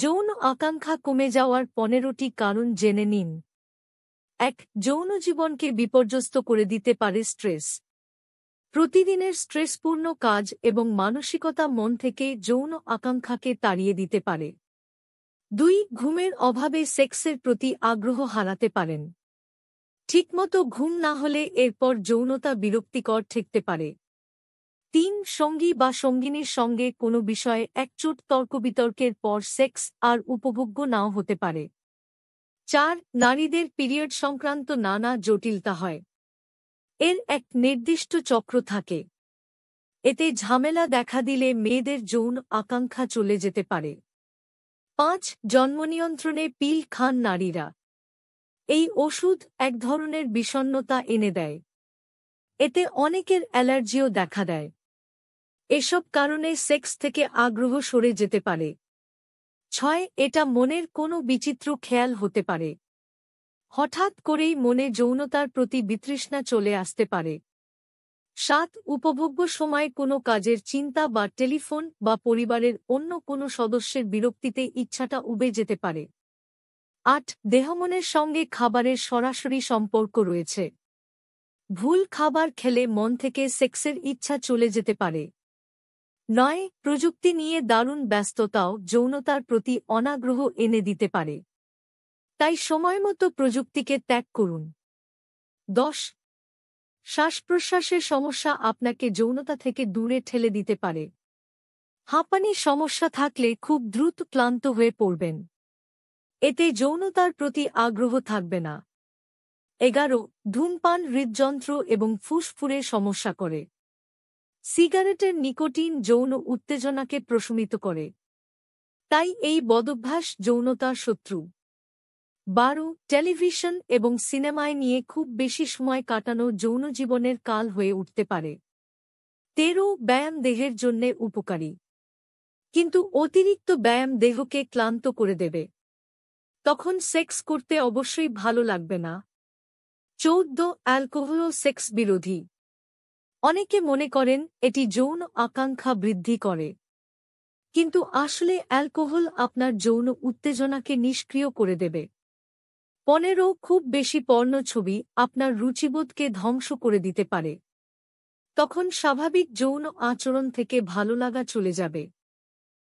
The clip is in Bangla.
যৌন আকাঙ্ক্ষা কমে যাওয়ার 15টি কারণ জেনে নিন। ১. যৌন জীবনকে বিপর্যস্ত করে দিতে পারে স্ট্রেস। প্রতিদিনের স্ট্রেসপূর্ণ কাজ এবং মানসিকতা মন থেকে যৌন আকাঙ্ক্ষাকে তাড়িয়ে দিতে পারে। ২. ঘুমের অভাবে সেক্সের প্রতি আগ্রহ হারাতে পারেন। ঠিকমতো ঘুম না হলে এরপর যৌনতা বিরক্তিকর ঠেকতে পারে। ৩. সঙ্গী বা সঙ্গিনীর সঙ্গে কোনো বিষয়ে একচোট তর্কবিতর্কের পর সেক্স আর উপভোগ্য নাও হতে পারে। ৪. নারীদের পিরিয়ড সংক্রান্ত নানা জটিলতা হয়। এর এক নির্দিষ্ট চক্র থাকে। এতে ঝামেলা দেখা দিলে মেয়েদের যৌন আকাঙ্ক্ষা চলে যেতে পারে। ৫. জন্মনিয়ন্ত্রণে পিল খান নারীরা। এই ওষুধ এক ধরনের বিষণ্ণতা এনে দেয়। এতে অনেকের অ্যালার্জিও দেখা দেয়। এসব কারণে সেক্স থেকে আগ্রহ সরে যেতে পারে। ৬. এটা মনের কোনো বিচিত্র খেয়াল হতে পারে। হঠাৎ করেই মনে যৌনতার প্রতি বিতৃষ্ণা চলে আসতে পারে। ৭. উপভোগ্য সময়ে কোনো কাজের চিন্তা বা টেলিফোন বা পরিবারের অন্য কোনো সদস্যের বিরক্তিতে ইচ্ছাটা উবে যেতে পারে। ৮. দেহমনের সঙ্গে খাবারের সরাসরি সম্পর্ক রয়েছে। ভুল খাবার খেলে মন থেকে সেক্সের ইচ্ছা চলে যেতে পারে। ৯. প্রযুক্তি নিয়ে দারুণ ব্যস্ততাও যৌনতার প্রতি অনাগ্রহ এনে দিতে পারে। তাই সময়মতো প্রযুক্তিকে ত্যাগ করুন। ১০. শ্বাসপ্রশ্বাসের সমস্যা আপনাকে যৌনতা থেকে দূরে ঠেলে দিতে পারে। হাঁপানির সমস্যা থাকলে খুব দ্রুত ক্লান্ত হয়ে পড়বেন। এতে যৌনতার প্রতি আগ্রহ থাকবে না। ১১. ধূমপান হৃদযন্ত্র এবং ফুসফুসের সমস্যা করে। সিগারেটের নিকোটিন যৌন উত্তেজনাকে প্রশমিত করে। তাই এই বদভ্যাস যৌনতার শত্রু। ১২. টেলিভিশন এবং সিনেমায় নিয়ে খুব বেশি সময় কাটানো যৌন জীবনের কাল হয়ে উঠতে পারে। ১৩. ব্যায়াম দেহের জন্যে উপকারী। কিন্তু অতিরিক্ত ব্যায়াম দেহকে ক্লান্ত করে দেবে। তখন সেক্স করতে অবশ্যই ভালো লাগবে না। ১৪. অ্যালকোহল ও সেক্স বিরোধী। অনেকে মনে করেন এটি যৌন আকাঙ্ক্ষা বৃদ্ধি করে। কিন্তু আসলে অ্যালকোহল আপনার যৌন উত্তেজনাকে নিষ্ক্রিয় করে দেবে। ১৫. খুব বেশি পর্ণ ছবি আপনার রুচিবোধকে ধ্বংস করে দিতে পারে। তখন স্বাভাবিক যৌন আচরণ থেকে ভালো লাগা চলে যাবে।